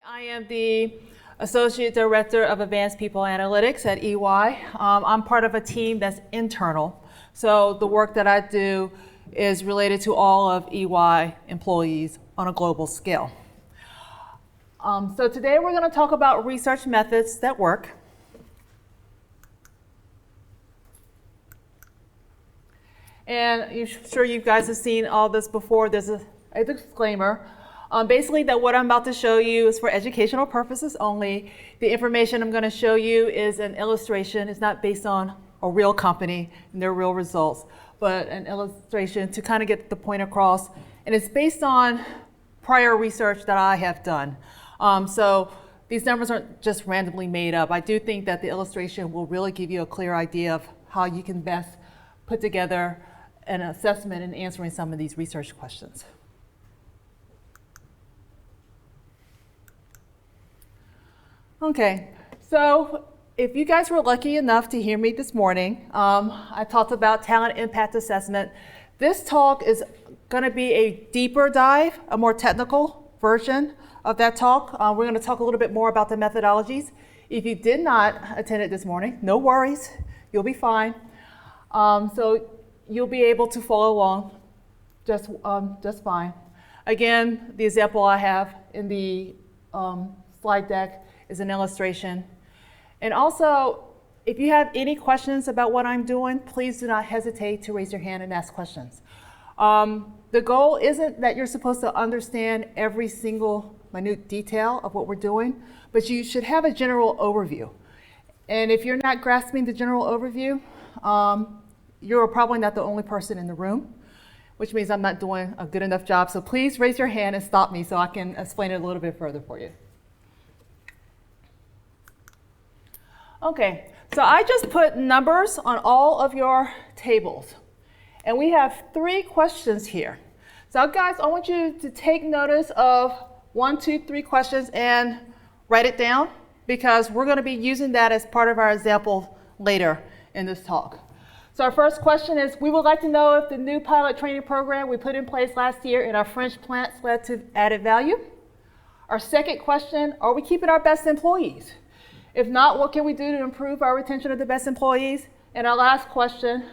I am the Associate Director of Advanced People Analytics at EY. I'm part of a team that's internal. So the work that I do is related to all of EY employees on a global scale. So today we're going to talk about research methods that work. And I'm sure you guys have seen all this before. There's a disclaimer. Basically, that what I'm about to show you is for educational purposes only. The information I'm going to show you is an illustration. It's not based on a real company and their real results, but an illustration to kind of get the point across. And it's based on prior research that I have done. So these numbers aren't just randomly made up. I do think that the illustration will really give you a clear idea of how you can best put together an assessment in answering some of these research questions. Okay, so if you guys were lucky enough to hear me this morning, I talked about talent impact assessment. This talk is going to be a deeper dive, a more technical version of that talk. We're going to talk a little bit more about the methodologies. If you did not attend it this morning, no worries, you'll be fine. So you'll be able to follow along just fine. Again, the example I have in the slide deck is an illustration. And also, if you have any questions about what I'm doing, please do not hesitate to raise your hand and ask questions. The goal isn't that you're supposed to understand every single minute detail of what we're doing, but you should have a general overview. And if you're not grasping the general overview, you're probably not the only person in the room, which means I'm not doing a good enough job. So please raise your hand and stop me so I can explain it a little bit further for you. Okay, so I just put numbers on all of your tables. And we have 3 questions here. So guys, I want you to take notice of 1, 2, 3 questions and write it down, because we're going to be using that as part of our example later in this talk. So our first question is, we would like to know if the new pilot training program we put in place last year in our French plants led to added value. Our second question, are we keeping our best employees? If not, what can we do to improve our retention of the best employees? And our last question,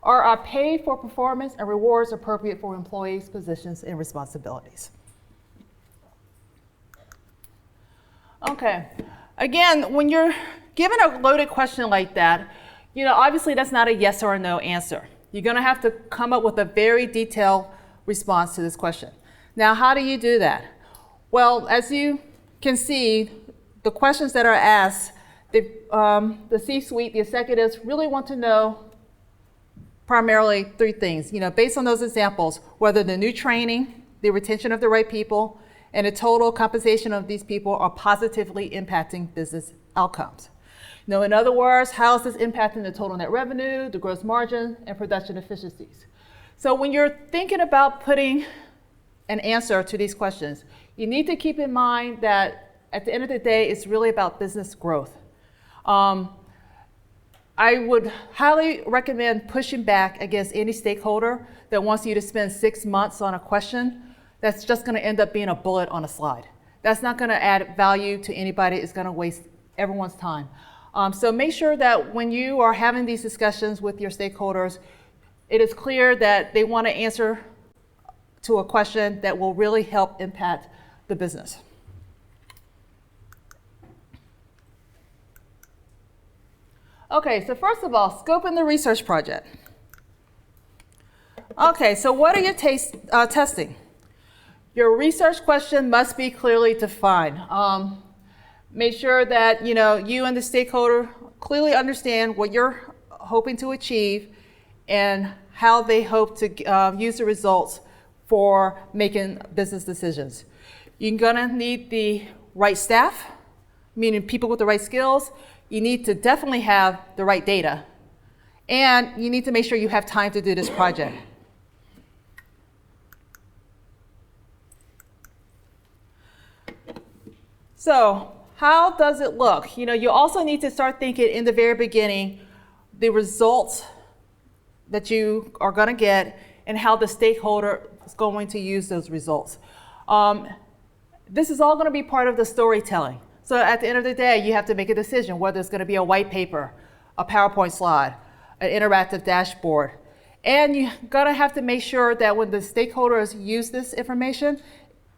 are our pay for performance and rewards appropriate for employees' positions and responsibilities? Okay, again, when you're given a loaded question like that, obviously that's not a yes or a no answer. You're gonna have to come up with a very detailed response to this question. Now, how do you do that? Well, as you can see, the questions that are asked, the C-suite, the executives really want to know primarily 3 things. Based on those examples, whether the new training, the retention of the right people, and the total compensation of these people are positively impacting business outcomes. In other words, how is this impacting the total net revenue, the gross margin, and production efficiencies? So when you're thinking about putting an answer to these questions, you need to keep in mind that at the end of the day, it's really about business growth. I would highly recommend pushing back against any stakeholder that wants you to spend 6 months on a question that's just going to end up being a bullet on a slide. That's not going to add value to anybody. It's going to waste everyone's time. So make sure that when you are having these discussions with your stakeholders, it is clear that they want to answer to a question that will really help impact the business. Okay, so first of all, scoping the research project. Okay, so what are you testing? Your research question must be clearly defined. Make sure that you and the stakeholder clearly understand what you're hoping to achieve and how they hope to use the results for making business decisions. You're gonna need the right staff, meaning people with the right skills. You need to definitely have the right data, and you need to make sure you have time to do this project. So how does it look? You also need to start thinking in the very beginning the results that you are going to get and how the stakeholder is going to use those results. This is all going to be part of the storytelling. So at the end of the day, you have to make a decision whether it's going to be a white paper, a PowerPoint slide, an interactive dashboard. And you're going to have to make sure that when the stakeholders use this information,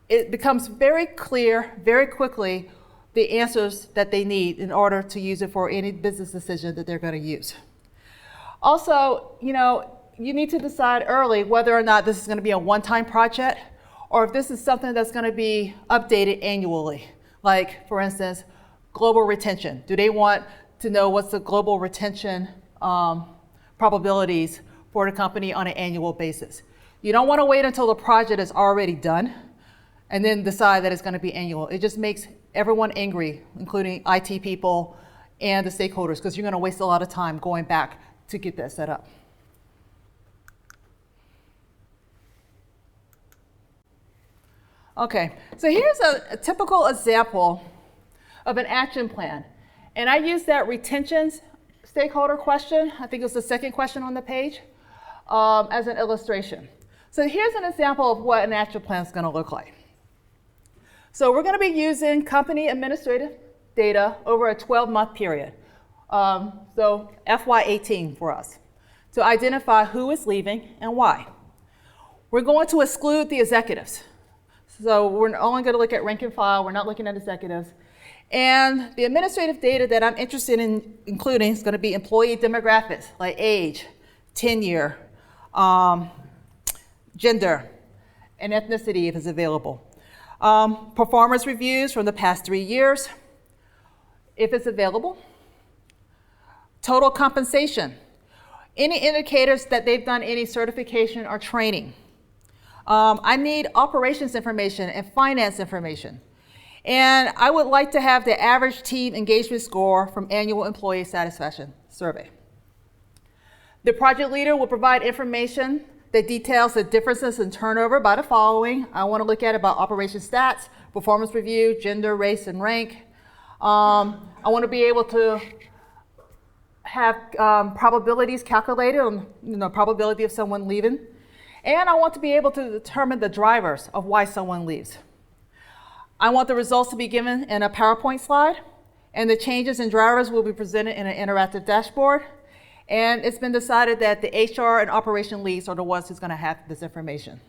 it becomes very clear, very quickly, the answers that they need in order to use it for any business decision that they're going to use. Also, you need to decide early whether or not this is going to be a one-time project or if this is something that's going to be updated annually. Like, for instance, global retention. Do they want to know what's the global retention probabilities for the company on an annual basis? You don't want to wait until the project is already done and then decide that it's going to be annual. It just makes everyone angry, including IT people and the stakeholders, because you're going to waste a lot of time going back to get that set up. Okay, so here's a typical example of an action plan. And I use that retention stakeholder question, I think it was the second question on the page, as an illustration. So here's an example of what an action plan is going to look like. So we're going to be using company administrative data over a 12-month period. So FY18 for us, to identify who is leaving and why. We're going to exclude the executives. So we're only going to look at rank and file. We're not looking at executives. And the administrative data that I'm interested in including is going to be employee demographics, like age, tenure, gender, and ethnicity if it's available. Performance reviews from the past 3 years, if it's available. Total compensation. Any indicators that they've done any certification or training. I need operations information and finance information. And I would like to have the average team engagement score from annual employee satisfaction survey. The project leader will provide information that details the differences in turnover by the following. I want to look at about operations stats, performance review, gender, race, and rank. I want to be able to have probabilities calculated on probability of someone leaving. And I want to be able to determine the drivers of why someone leaves. I want the results to be given in a PowerPoint slide, and the changes in drivers will be presented in an interactive dashboard. And it's been decided that the HR and operation leads are the ones who's going to have this information.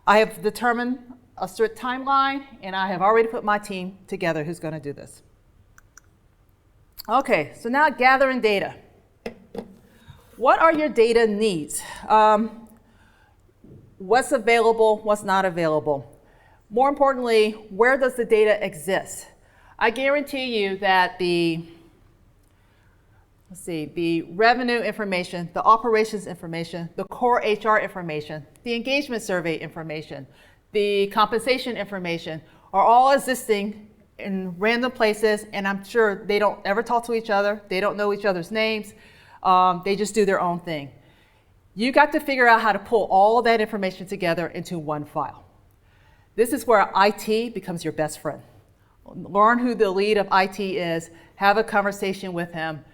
I have determined a strict timeline, and I have already put my team together who's going to do this. Okay, so now gathering data. What are your data needs? What's available, what's not available? More importantly, where does the data exist? I guarantee you that the revenue information, the operations information, the core HR information, the engagement survey information, the compensation information are all existing in random places, and I'm sure they don't ever talk to each other. They don't know each other's names. They just do their own thing. You got to figure out how to pull all of that information together into one file. This is where IT becomes your best friend. Learn who the lead of IT is, have a conversation with him.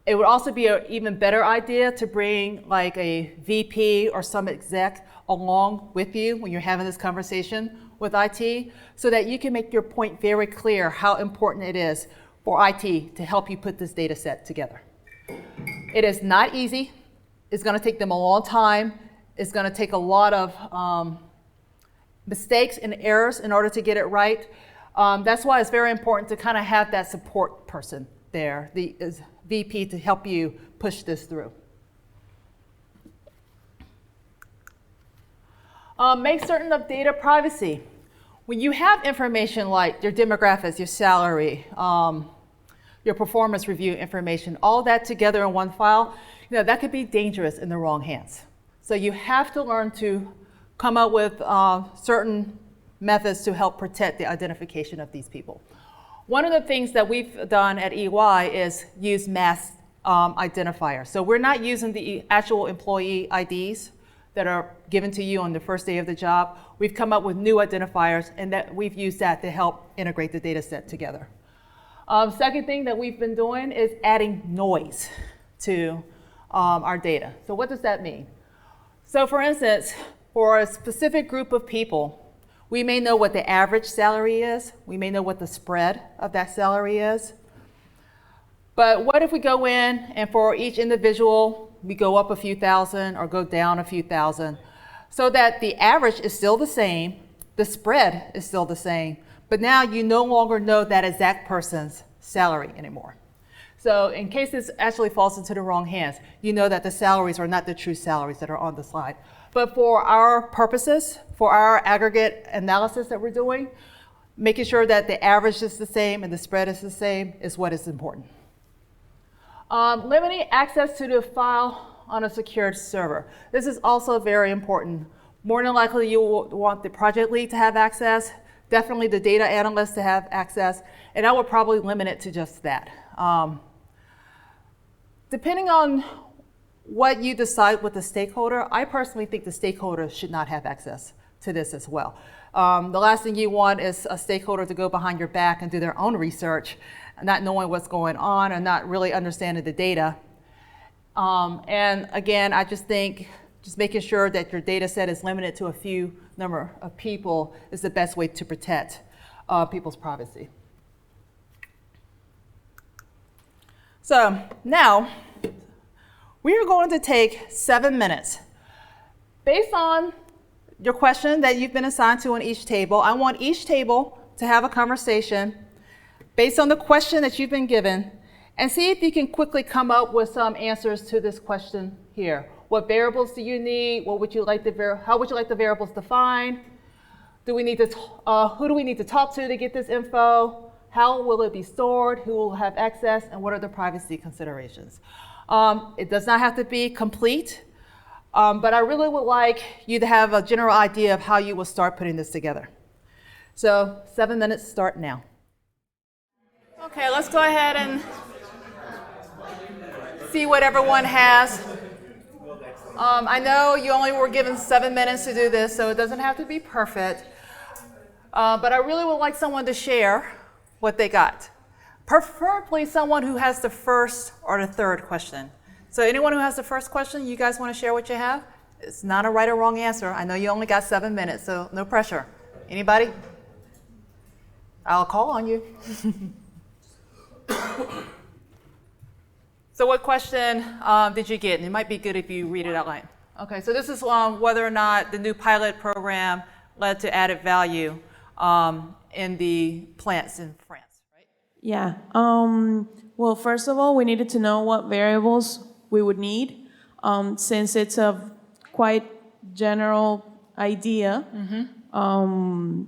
It would also be an even better idea to bring like a VP or some exec along with you when you're having this conversation with IT so that you can make your point very clear how important it is for IT to help you put this data set together. It is not easy. It's going to take them a long time. It's going to take a lot of mistakes and errors in order to get it right. That's why it's very important to kind of have that support person there, the VP, to help you push this through. Make certain of data privacy. When you have information like your demographics, your salary, your performance review information, all that together in one file, that could be dangerous in the wrong hands. So you have to learn to come up with certain methods to help protect the identification of these people. One of the things that we've done at EY is use mass identifiers. So we're not using the actual employee IDs that are given to you on the first day of the job. We've come up with new identifiers, and that we've used that to help integrate the data set together. Second thing that we've been doing is adding noise to our data. So what does that mean? So for instance, for a specific group of people, We may know what the average salary is. We may know what the spread of that salary is. But what if we go in and for each individual, we go up a few thousand or go down a few thousand so that the average is still the same, the spread is still the same, but now you no longer know that exact person's salary anymore. So in case this actually falls into the wrong hands, you know that the salaries are not the true salaries that are on the slide. But for our purposes, for our aggregate analysis that we're doing, making sure that the average is the same and the spread is the same is what is important. Limiting access to the file on a secured server. This is also very important. More than likely you will want the project lead to have access, definitely the data analyst to have access, and I would probably limit it to just that. Depending on what you decide with the stakeholder, I personally think the stakeholder should not have access to this as well. The last thing you want is a stakeholder to go behind your back and do their own research, not knowing what's going on and not really understanding the data. And again, I just think just making sure that your data set is limited to a few number of people is the best way to protect people's privacy. So now, we are going to take 7 minutes. Based on your question that you've been assigned to on each table, I want each table to have a conversation based on the question that you've been given and see if you can quickly come up with some answers to this question here. What variables do you need? What would you like how would you like the variables defined? Who do we need to talk to get this info? How will it be stored? Who will have access? And what are the privacy considerations? It does not have to be complete, but I really would like you to have a general idea of how you will start putting this together. So 7 minutes start now. Okay, let's go ahead and see what everyone has. I know you only were given 7 minutes to do this, so it doesn't have to be perfect. But I really would like someone to share what they got. Preferably someone who has the first or the third question. So anyone who has the first question, you guys want to share what you have? It's not a right or wrong answer. I know you only got 7 minutes, so no pressure. Anybody? I'll call on you. So what question did you get? And it might be good if you read it out loud. Okay, so this is whether or not the new pilot program led to added value in the plants in France. Yeah. Well, first of all, we needed to know what variables we would need, since it's a quite general idea. Mm-hmm.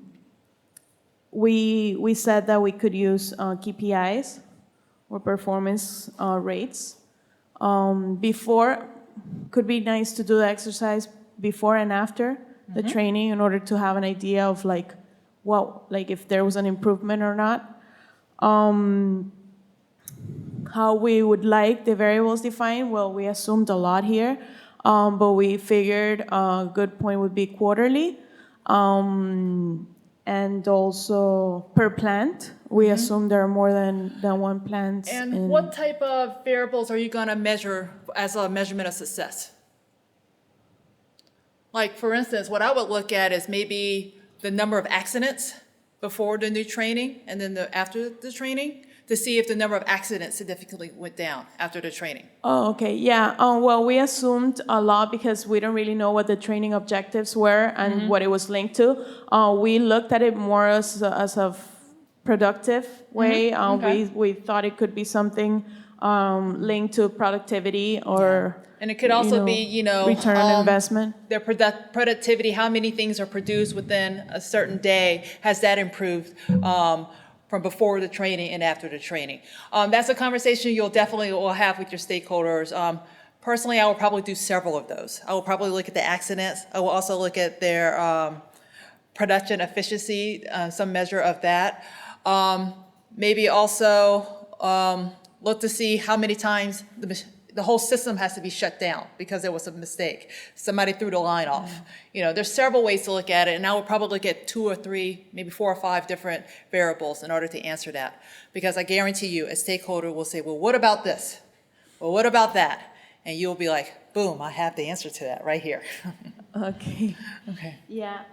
We said that we could use KPIs or performance rates. Before, could be nice to do the exercise before and after the training in order to have an idea of like if there was an improvement or not. How we would like the variables defined, well, we assumed a lot here, but we figured a good point would be quarterly, and also per plant. We assume there are more than one plant. And what type of variables are you going to measure as a measurement of success? Like, for instance, what I would look at is maybe the number of accidents before the new training and then after the training to see if the number of accidents significantly went down after the training. Oh, okay, yeah. Well, we assumed a lot because we don't really know what the training objectives were and what it was linked to. We looked at it more as a productive way. Okay. We thought it could be something linked to productivity or... And it could also be, return on investment. Their productivity, how many things are produced within a certain day, has that improved from before the training and after the training? That's a conversation you'll definitely will have with your stakeholders. Personally, I will probably do several of those. I will probably look at the accidents. I will also look at their production efficiency, some measure of that. Maybe also look to see how many times the whole system has to be shut down because there was a mistake. Somebody threw the line off. There's several ways to look at it, and I would probably look at 2 or 3, maybe 4 or 5 different variables in order to answer that. Because I guarantee you, a stakeholder will say, well, what about this? Well, what about that? And you'll be like, boom, I have the answer to that right here. Okay. Okay. Yeah.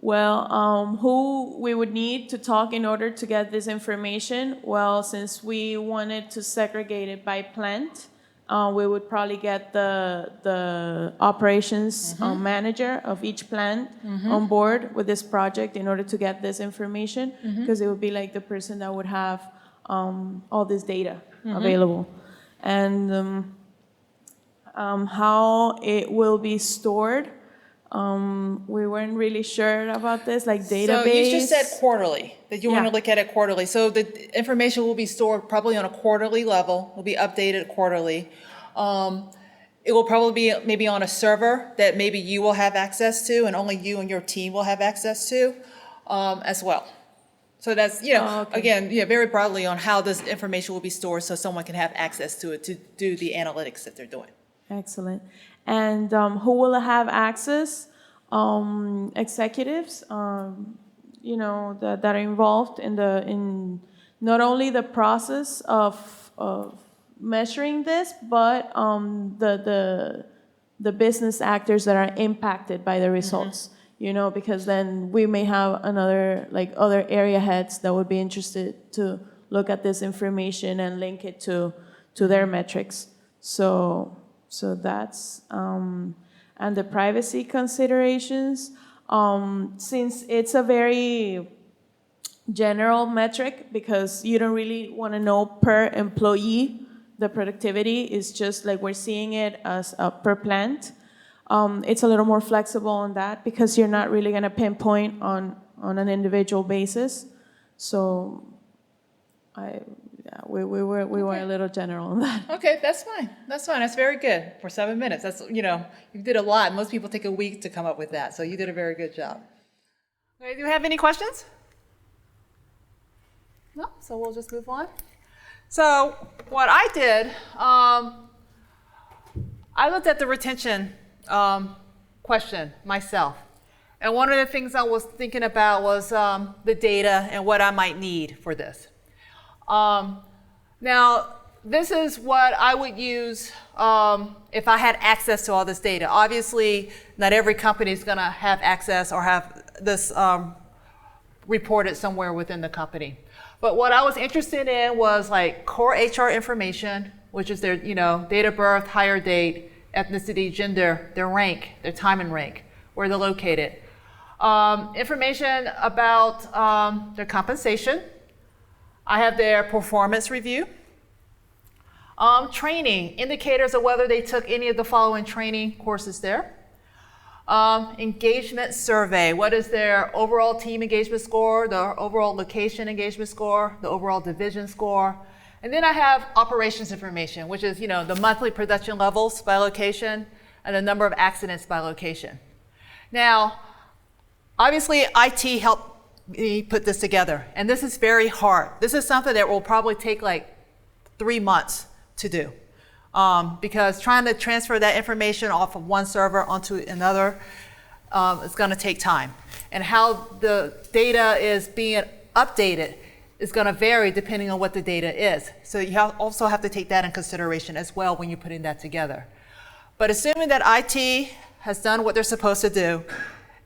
Well, who we would need to talk in order to get this information? Well, since we wanted to segregate it by plant, we would probably get the operations manager of each plant on board with this project in order to get this information, because it would be like the person that would have all this data available. And how it will be stored, we weren't really sure about this, like database. So you just said quarterly, that you want to look at it quarterly. So the information will be stored probably on a quarterly level, will be updated quarterly. It will probably be maybe on a server that maybe you will have access to and only you and your team will have access to as well. So that's, again, very broadly on how this information will be stored so someone can have access to it to do the analytics that they're doing. Excellent. And who will have access? Executives, that are involved in not only the process of measuring this, but the business actors that are impacted by the results. Because then we may have other area heads that would be interested to look at this information and link it to their metrics. So that's, and the privacy considerations, since it's a very general metric, because you don't really want to know per employee, the productivity is just like we're seeing it as per plant. It's a little more flexible on that because you're not really going to pinpoint on an individual basis. So we were a little general on that. Okay, that's fine. That's fine. That's very good for 7 minutes. That's, you did a lot. Most people take a week to come up with that. So you did a very good job. Okay, do you have any questions? No? So we'll just move on. So what I did, I looked at the retention question myself. And one of the things I was thinking about was the data and what I might need for this. Now, this is what I would use if I had access to all this data. Obviously, not every company is going to have access or have this reported somewhere within the company. But what I was interested in was like core HR information, which is their date of birth, hire date, ethnicity, gender, their rank, their time and rank, where they're located. Information about their compensation. I have their performance review. Training, indicators of whether they took any of the following training courses there. Engagement survey, what is their overall team engagement score, the overall location engagement score, the overall division score. And then I have operations information, which is the monthly production levels by location and the number of accidents by location. Now, obviously IT helped me put this together, and this is very hard. This is something that will probably take like 3 months to do. Because trying to transfer that information off of one server onto another is going to take time. And how the data is being updated is going to vary depending on what the data is. So you also have to take that in consideration as well when you're putting that together. But assuming that IT has done what they're supposed to do,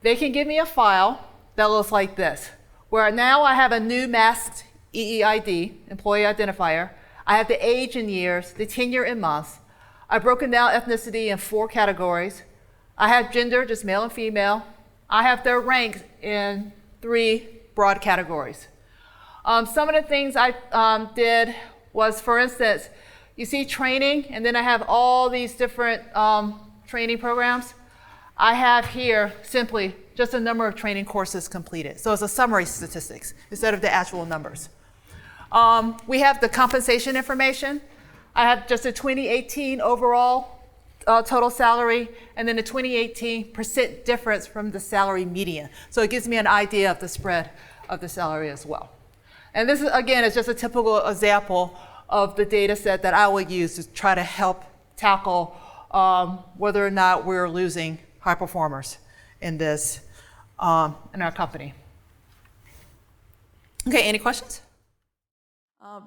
they can give me a file that looks like this, where now I have a new masked EEID, employee identifier. I have the age in years, the tenure in months. I've broken down ethnicity in 4 categories. I have gender, just male and female. I have their ranks in 3 broad categories. Some of the things I did was, for instance, you see training, and then I have all these different training programs. I have here simply just a number of training courses completed. So it's a summary statistics instead of the actual numbers. We have the compensation information. I have just a 2018 overall total salary, and then a 2018% difference from the salary median. So it gives me an idea of the spread of the salary as well. And this, again, is just a typical example of the data set that I would use to try to help tackle whether or not we're losing high performers in this, in our company. Okay, any questions?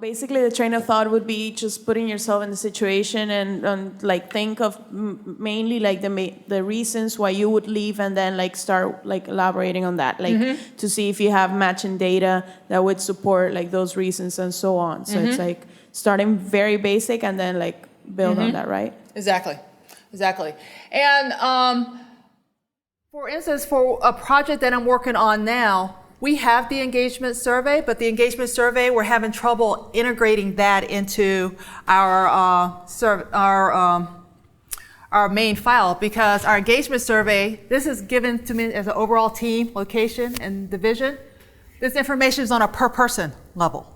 Basically, the train of thought would be just putting yourself in the situation and like think of mainly like the reasons why you would leave, and then like start like elaborating on that, like to see if you have matching data that would support like those reasons and so on. So it's like starting very basic and then like build on that, right? Exactly. And for instance, for a project that I'm working on now, we have the engagement survey, but the engagement survey, we're having trouble integrating that into our main file, because our engagement survey, this is given to me as an overall team, location, and division. This information is on a per person level.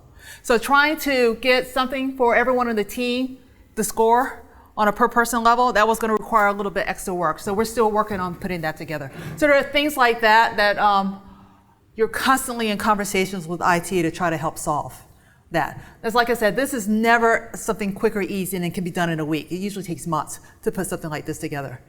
So trying to get something for everyone on the team, the score on a per person level, that was going to require a little bit extra work. So we're still working on putting that together. So there are things like that you're constantly in conversations with IT to try to help solve that. As like I said, this is never something quick or easy and it can be done in a week. It usually takes months to put something like this together.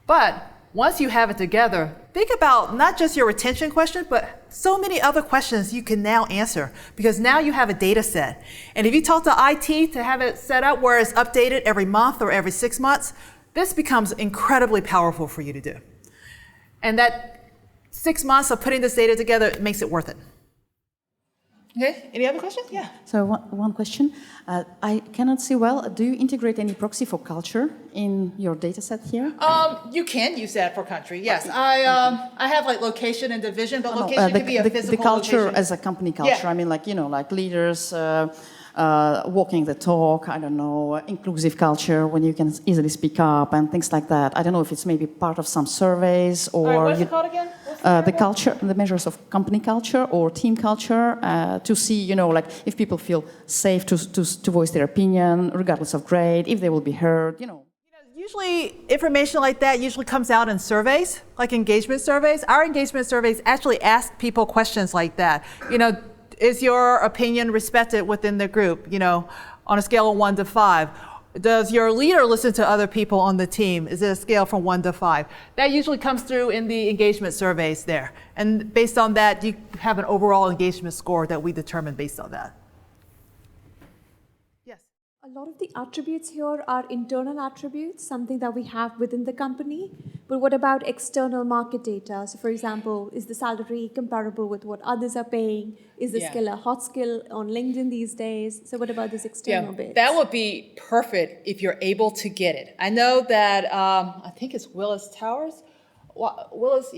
But once you have it together, think about not just your retention question, but so many other questions you can now answer, because now you have a data set. And if you talk to IT to have it set up where it's updated every month or every 6 months, this becomes incredibly powerful for you to do. And that 6 months of putting this data together makes it worth it. Okay, any other questions? Yeah. So one question. I cannot see well. Do you integrate any proxy for culture in your data set here? You can use that for country, yes. I have like location and division, but location can be a physical the culture location. as a company culture. Yeah. I mean, like, you know, like leaders walking the talk, I don't know, inclusive culture when you can easily speak up and things like that. I don't know if it's maybe part of some surveys or... All right, what's it called again? The culture, the measures of company culture or team culture, to see, you know, like if people feel safe to voice their opinion, regardless of grade, if they will be heard, you know. Usually information like that usually comes out in surveys, like engagement surveys. Our engagement surveys actually ask people questions like that. You know, is your opinion respected within the group, you know, on a scale of 1 to 5? Does your leader listen to other people on the team? Is it a scale from 1 to 5? That usually comes through in the engagement surveys there. And based on that, you have an overall engagement score that we determine based on that. Yes? A lot of the attributes here are internal attributes, something that we have within the company. But what about external market data? So for example, is the salary comparable with what others are paying? Is the skill a hot skill on LinkedIn these days? So what about this external bit? That would be perfect if you're able to get it. I know that, I think it's Willis Towers. Willis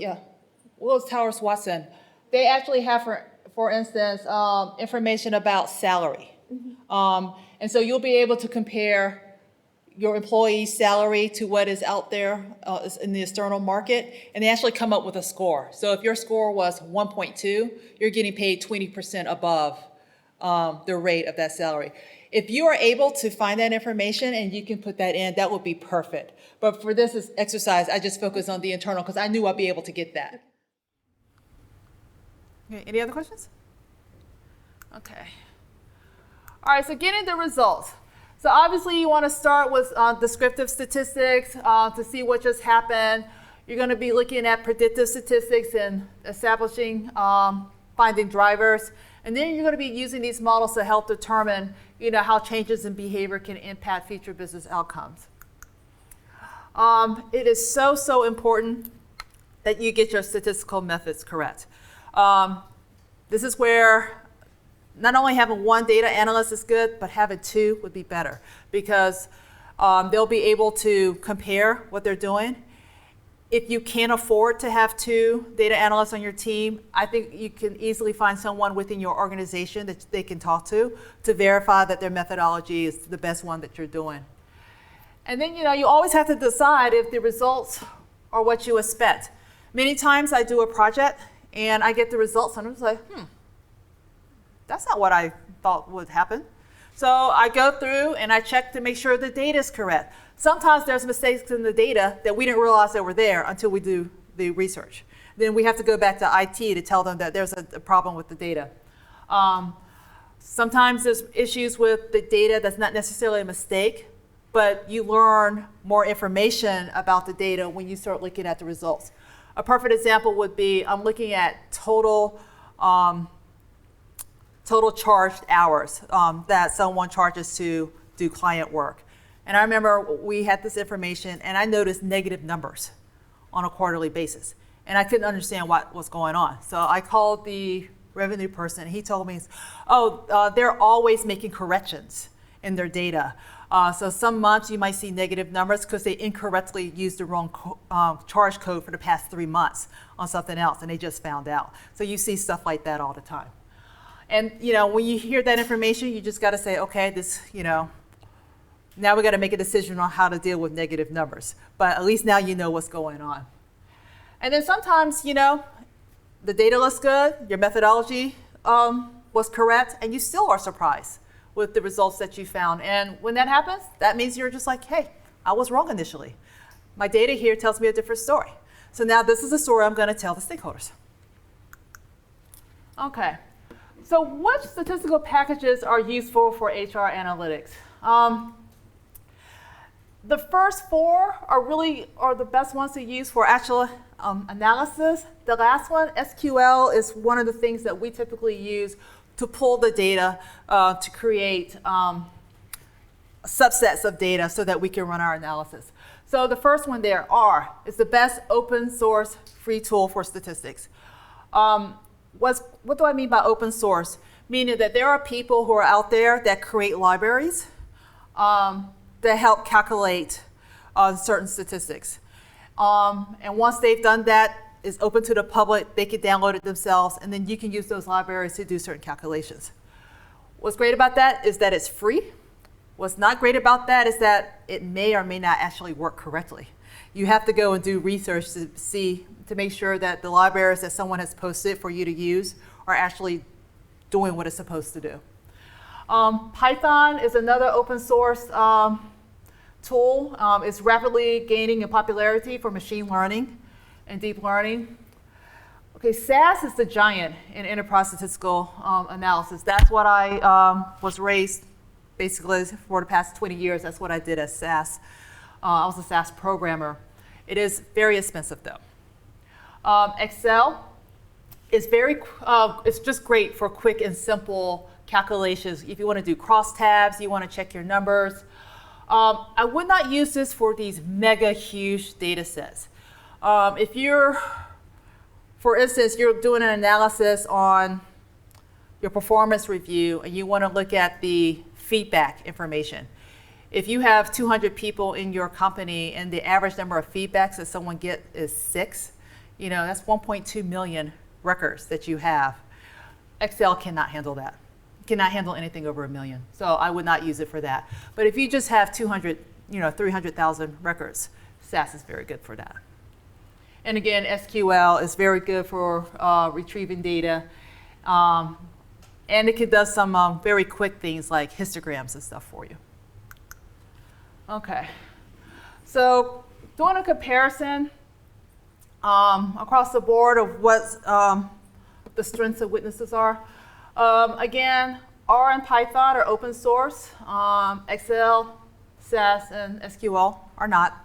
Towers Watson. They actually have, for instance, information about salary. And so you'll be able to compare your employee's salary to what is out there in the external market, and they actually come up with a score. So if your score was 1.2, you're getting paid 20% above the rate of that salary. If you are able to find that information and you can put that in, that would be perfect. But for this exercise, I just focused on the internal because I knew I'd be able to get that. Okay, any other questions? Okay. All right, so getting the results. So obviously you want to start with descriptive statistics to see what just happened. You're going to be looking at predictive statistics and establishing, finding drivers. And then you're going to be using these models to help determine, you know, how changes in behavior can impact future business outcomes. It is so important that you get your statistical methods correct. This is where not only having one data analyst is good, but having two would be better, because they'll be able to compare what they're doing. If you can't afford to have two data analysts on your team, I think you can easily find someone within your organization that they can talk to verify that their methodology is the best one that you're doing. And then, you know, you always have to decide if the results are what you expect. Many times I do a project and I get the results and I'm just like, that's not what I thought would happen. So I go through and I check to make sure the data is correct. Sometimes there's mistakes in the data that we didn't realize that were there until we do the research. Then we have to go back to IT to tell them that there's a problem with the data. Sometimes there's issues with the data that's not necessarily a mistake, but you learn more information about the data when you start looking at the results. A perfect example would be I'm looking at total total charged hours that someone charges to do client work. And I remember we had this information, and I noticed negative numbers on a quarterly basis. And I couldn't understand what was going on. So I called the revenue person, and he told me, they're always making corrections in their data. So some months you might see negative numbers because they incorrectly used the wrong charge code for the past 3 months on something else, and they just found out. So you see stuff like that all the time. And when you hear that information, you just got to say, okay, this, now we got to make a decision on how to deal with negative numbers. But at least now you know what's going on. And then sometimes, the data looks good, your methodology was correct, and you still are surprised with the results that you found. And when that happens, that means you're just like, hey, I was wrong initially. My data here tells me a different story. So now this is the story I'm going to tell the stakeholders. Okay. So what statistical packages are useful for HR analytics? The first 4 are the best ones to use for actual analysis. The last one, SQL, is one of the things that we typically use to pull the data to create subsets of data so that we can run our analysis. So the first one there, R, is the best open source free tool for statistics. What do I mean by open source? Meaning that there are people who are out there that create libraries that help calculate certain statistics. And once they've done that, it's open to the public, they can download it themselves, and then you can use those libraries to do certain calculations. What's great about that is that it's free. What's not great about that is that it may or may not actually work correctly. You have to go and do research to make sure that the libraries that someone has posted for you to use are actually doing what it's supposed to do. Python is another open source tool. It's rapidly gaining in popularity for machine learning and deep learning. Okay, SAS is the giant in enterprise statistical analysis. That's what I was raised basically for the past 20 years. That's what I did as SAS. I was a SAS programmer. It is very expensive though. Excel is it's just great for quick and simple calculations. If you want to do crosstabs, you want to check your numbers. I would not use this for these mega huge data sets. If you're, for instance, you're doing an analysis on your performance review and you want to look at the feedback information. If you have 200 people in your company and the average number of feedbacks that someone gets is 6, that's 1.2 million records that you have. Excel cannot handle that. Cannot handle anything over 1 million. So I would not use it for that. But if you just have 200, 300,000 records, SAS is very good for that. And again, SQL is very good for retrieving data. And it does some very quick things like histograms and stuff for you. Okay. So doing a comparison across the board of what the strengths and weaknesses are. Again, R and Python are open source. Excel, SAS, and SQL are not.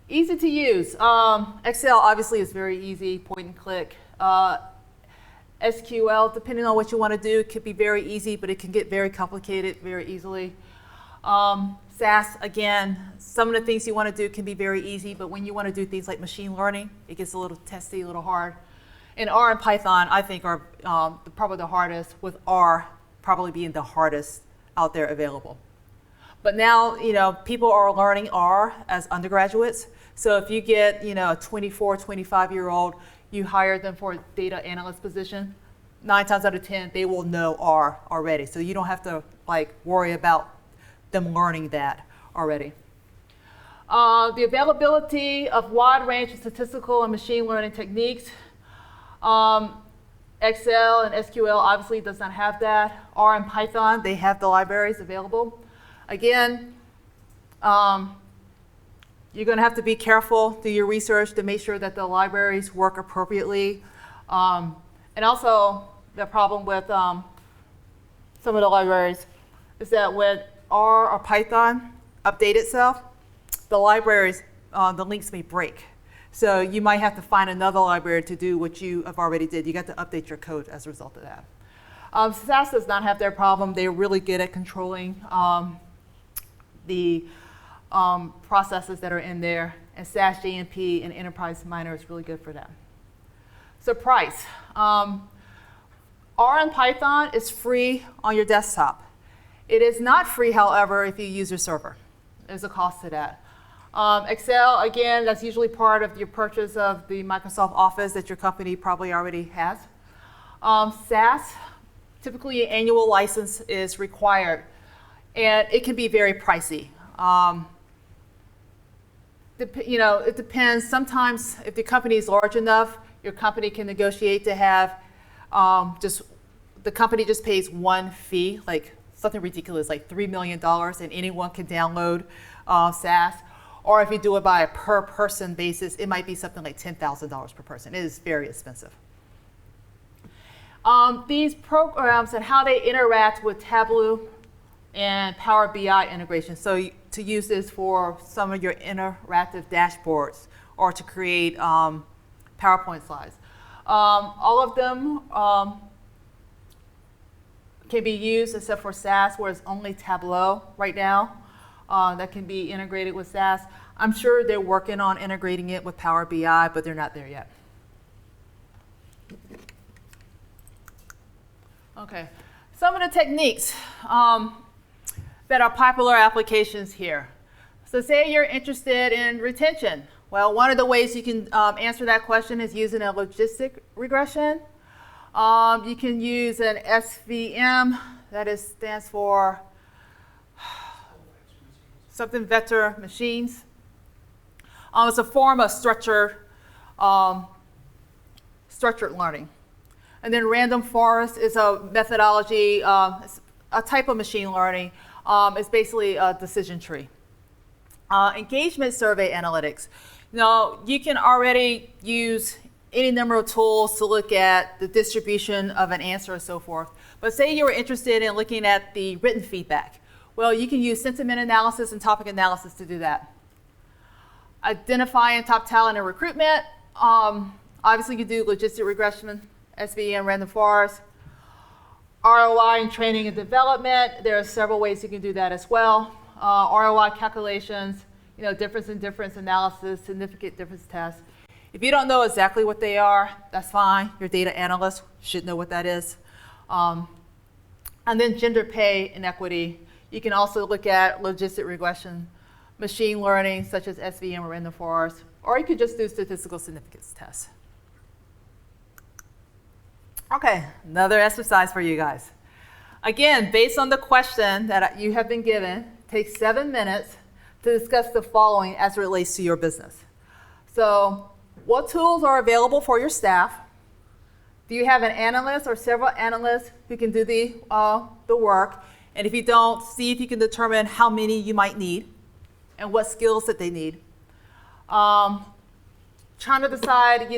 Easy to use. Excel obviously is very easy, point and click. SQL, depending on what you want to do, it could be very easy, but it can get very complicated very easily. SAS, again, some of the things you want to do can be very easy, but when you want to do things like machine learning, it gets a little testy, a little hard. And R and Python, I think, are probably the hardest, with R probably being the hardest out there available. But now, people are learning R as undergraduates. So if you get, a 24, 25-year-old, you hire them for a data analyst position, 9 times out of 10, they will know R already. So you don't have to worry about them learning that already. The availability of wide range of statistical and machine learning techniques. Excel and SQL obviously does not have that. R and Python, they have the libraries available. Again, you're going to have to be careful, do your research to make sure that the libraries work appropriately. And also, the problem with some of the libraries is that when R or Python update itself, the libraries, the links may break. So you might have to find another library to do what you have already did. You got to update your code as a result of that. SAS does not have that problem. They're really good at controlling the processes that are in there, and SAS JMP and Enterprise Miner is really good for them. So price. R and Python is free on your desktop. It is not free, however, if you use your server. There's a cost to that. Excel, again, that's usually part of your purchase of the Microsoft Office that your company probably already has. SAS, typically an annual license is required, and it can be very pricey. It depends. Sometimes if the company is large enough, your company can negotiate to have the company just pays one fee, like something ridiculous, like $3 million, and anyone can download SAS. Or if you do it by a per person basis, it might be something like $10,000 per person. It is very expensive. These programs and how they interact with Tableau and Power BI integration. So to use this for some of your interactive dashboards or to create PowerPoint slides. All of them can be used except for SAS, where it's only Tableau right now. That can be integrated with SAS. I'm sure they're working on integrating it with Power BI, but they're not there yet. Okay, some of the techniques that are popular applications here. So say you're interested in retention. Well, one of the ways you can answer that question is using a logistic regression. You can use an SVM, that stands for something vector machines. It's a form of structured learning. And then random forest is a methodology, it's a type of machine learning. It's basically a decision tree. Engagement survey analytics. Now, you can already use any number of tools to look at the distribution of an answer and so forth. But say you were interested in looking at the written feedback. Well, you can use sentiment analysis and topic analysis to do that. Identifying top talent and recruitment. Obviously, you do logistic regression, SVM, random forest. ROI in training and development. There are several ways you can do that as well. ROI calculations, difference in difference analysis, significant difference tests. If you don't know exactly what they are, that's fine. Your data analyst should know what that is. And then gender pay inequity. You can also look at logistic regression, machine learning, such as SVM or random forest, or you could just do statistical significance tests. Okay, another exercise for you guys. Again, based on the question that you have been given, take 7 minutes to discuss the following as it relates to your business. So, what tools are available for your staff? Do you have an analyst or several analysts who can do the work? And if you don't, see if you can determine how many you might need and what skills that they need. Trying to decide,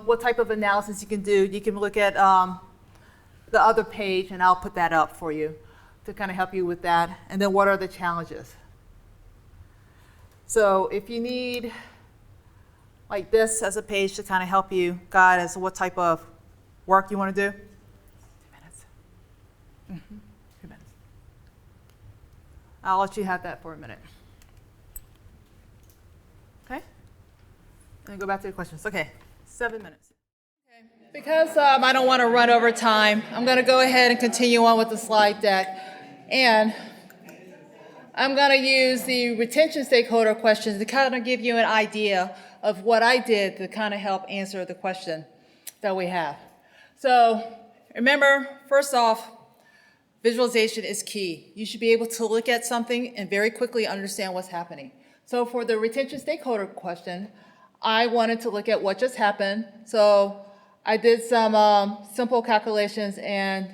what type of analysis you can do. You can look at the other page, and I'll put that up for you to kind of help you with that. And then what are the challenges? So if you need like this as a page to kind of help you guide as to what type of work you want to do. 2 minutes. 2 minutes. I'll let you have that for a minute. Okay? And then go back to the questions. Okay, 7 minutes. Okay. Because I don't want to run over time, I'm going to go ahead and continue on with the slide deck. And I'm going to use the retention stakeholder questions to kind of give you an idea of what I did to kind of help answer the question that we have. So remember, first off, visualization is key. You should be able to look at something and very quickly understand what's happening. So for the retention stakeholder question, I wanted to look at what just happened. So I did some simple calculations, and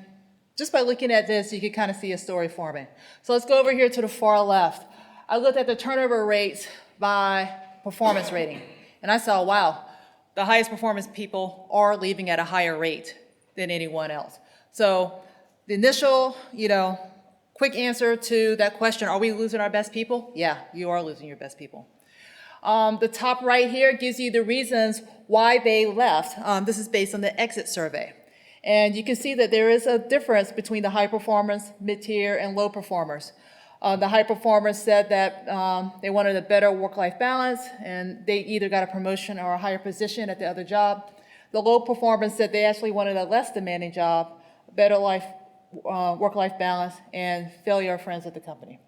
just by looking at this, you can kind of see a story forming. So let's go over here to the far left. I looked at the turnover rates by performance rating, and I saw, wow, the highest performance people are leaving at a higher rate than anyone else. So the initial, quick answer to that question, are we losing our best people? Yeah, you are losing your best people. The top right here gives you the reasons why they left. This is based on the exit survey. And you can see that there is a difference between the high performers, mid-tier, and low performers. The high performers said that they wanted a better work-life balance, and they either got a promotion or a higher position at the other job. The low performers said they actually wanted a less demanding job, better work-life balance, and failure of friends at the company.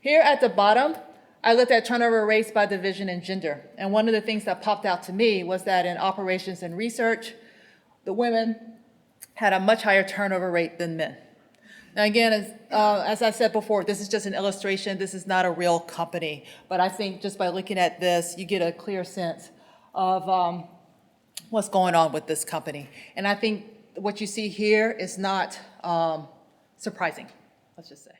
Here at the bottom, I looked at turnover rates by division and gender. And one of the things that popped out to me was that in operations and research, the women had a much higher turnover rate than men. Now again, as I said before, this is just an illustration. This is not a real company. But I think just by looking at this, you get a clear sense of what's going on with this company. And I think what you see here is not surprising, let's just say.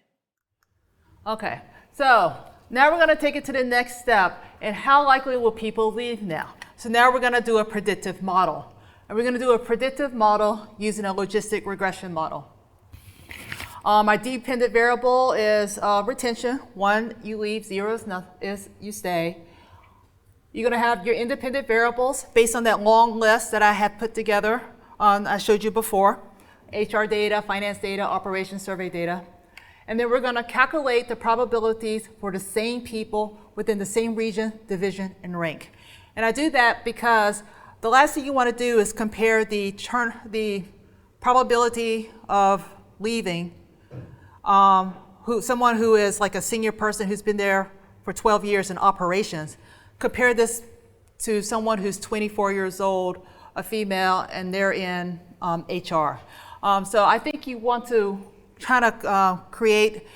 Okay, so now we're going to take it to the next step. And how likely will people leave now? So now we're going to do a predictive model. And we're going to do a predictive model using a logistic regression model. My dependent variable is retention. 1, you leave. 0 is you stay. You're going to have your independent variables based on that long list that I had put together. I showed you before. HR data, finance data, operations survey data. And then we're going to calculate the probabilities for the same people within the same region, division, and rank. And I do that because the last thing you want to do is compare the probability of leaving someone who is like a senior person who's been there for 12 years in operations. Compare this to someone who's 24 years old, a female, and they're in HR. So I think you want to try to create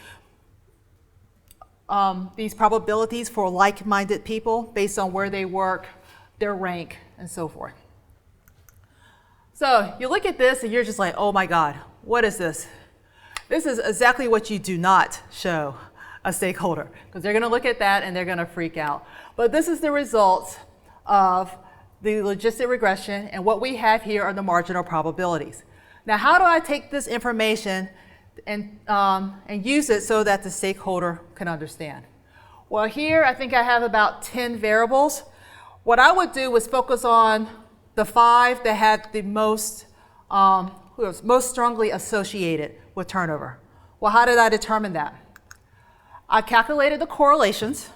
these probabilities for like-minded people based on where they work, their rank, and so forth. So you look at this and you're just like, oh my God, what is this? This is exactly what you do not show a stakeholder, because they're going to look at that and they're going to freak out. But this is the results of the logistic regression, and what we have here are the marginal probabilities. Now, how do I take this information and use it so that the stakeholder can understand? Well, here I think I have about 10 variables. What I would do was focus on the 5 that had the most strongly associated with turnover. Well, how did I determine that? I calculated the correlations,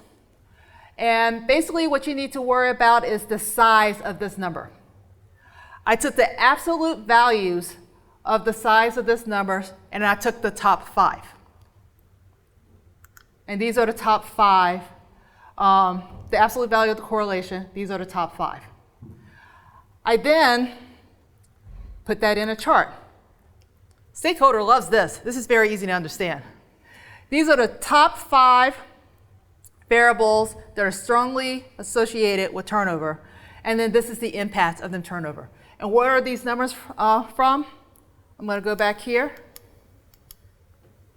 and basically what you need to worry about is the size of this number. I took the absolute values of the size of this number, and I took the top 5. And these are the top 5. The absolute value of the correlation, these are the top 5. I then put that in a chart. Stakeholder loves this. This is very easy to understand. These are the top 5 variables that are strongly associated with turnover. And then this is the impact of the turnover. And where are these numbers from? I'm going to go back here.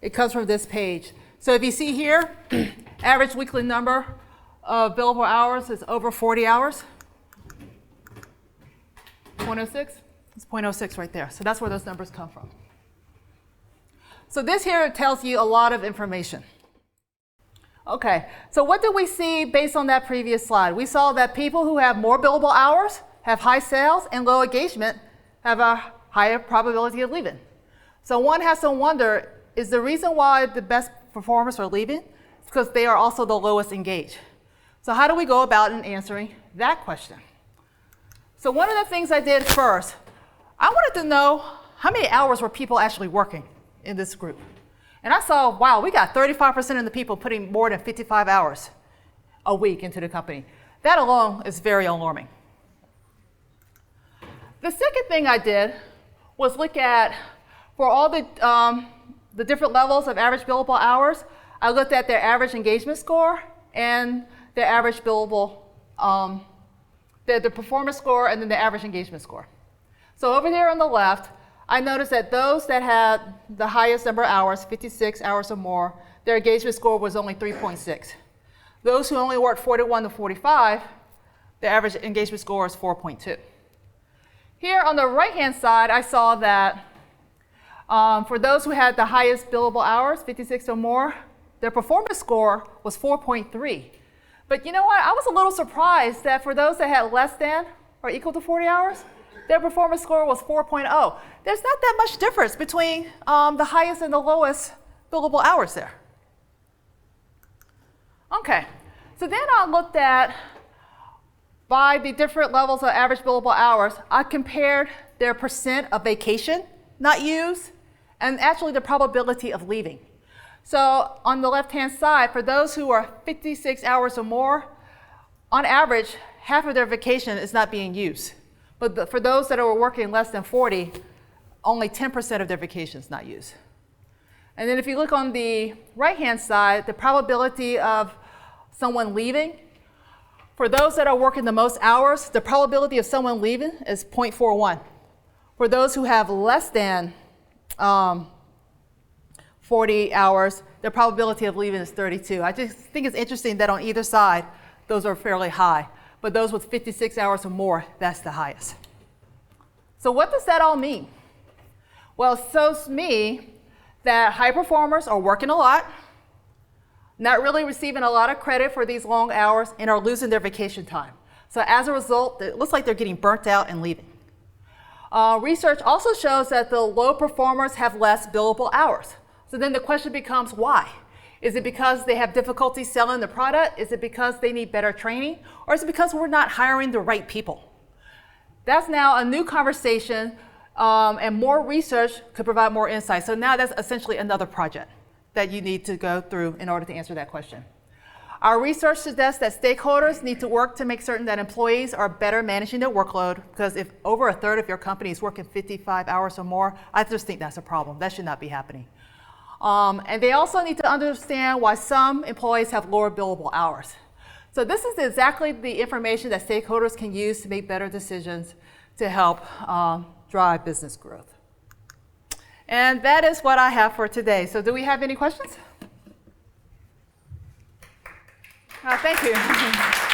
It comes from this page. So if you see here, average weekly number of billable hours is over 40 hours. 0.06? It's 0.06 right there. So that's where those numbers come from. So this here tells you a lot of information. Okay, so what did we see based on that previous slide? We saw that people who have more billable hours, have high sales, and low engagement have a higher probability of leaving. So one has to wonder, is the reason why the best performers are leaving? It's because they are also the lowest engaged. So how do we go about in answering that question? So one of the things I did first, I wanted to know how many hours were people actually working in this group. And I saw, wow, we got 35% of the people putting more than 55 hours a week into the company. That alone is very alarming. The second thing I did was look at, for all the different levels of average billable hours, I looked at their average engagement score and their average billable, the performance score and then the average engagement score. So over there on the left, I noticed that those that had the highest number of hours, 56 hours or more, their engagement score was only 3.6. Those who only worked 41 to 45, the average engagement score is 4.2. Here on the right-hand side, I saw that for those who had the highest billable hours, 56 or more, their performance score was 4.3. But you know what? I was a little surprised that for those that had less than or equal to 40 hours, their performance score was 4.0. There's not that much difference between the highest and the lowest billable hours there. Okay, so then I looked at, by the different levels of average billable hours, I compared their percent of vacation not used and actually the probability of leaving. So on the left-hand side, for those who are 56 hours or more, on average, half of their vacation is not being used. But for those that are working less than 40, only 10% of their vacation is not used. And then if you look on the right-hand side, the probability of someone leaving, for those that are working the most hours, the probability of someone leaving is 0.41. For those who have less than 40 hours, the probability of leaving is 32. I just think it's interesting that on either side, those are fairly high. But those with 56 hours or more, that's the highest. So what does that all mean? Well, it shows me that high performers are working a lot, not really receiving a lot of credit for these long hours, and are losing their vacation time. So as a result, it looks like they're getting burnt out and leaving. Research also shows that the low performers have less billable hours. So then the question becomes why? Is it because they have difficulty selling the product? Is it because they need better training? Or is it because we're not hiring the right people? That's now a new conversation, and more research could provide more insight. So now that's essentially another project that you need to go through in order to answer that question. Our research suggests that stakeholders need to work to make certain that employees are better managing their workload, because if over a third of your company is working 55 hours or more, I just think that's a problem. That should not be happening. And they also need to understand why some employees have lower billable hours. So this is exactly the information that stakeholders can use to make better decisions to help drive business growth. And that is what I have for today. So do we have any questions? Thank you.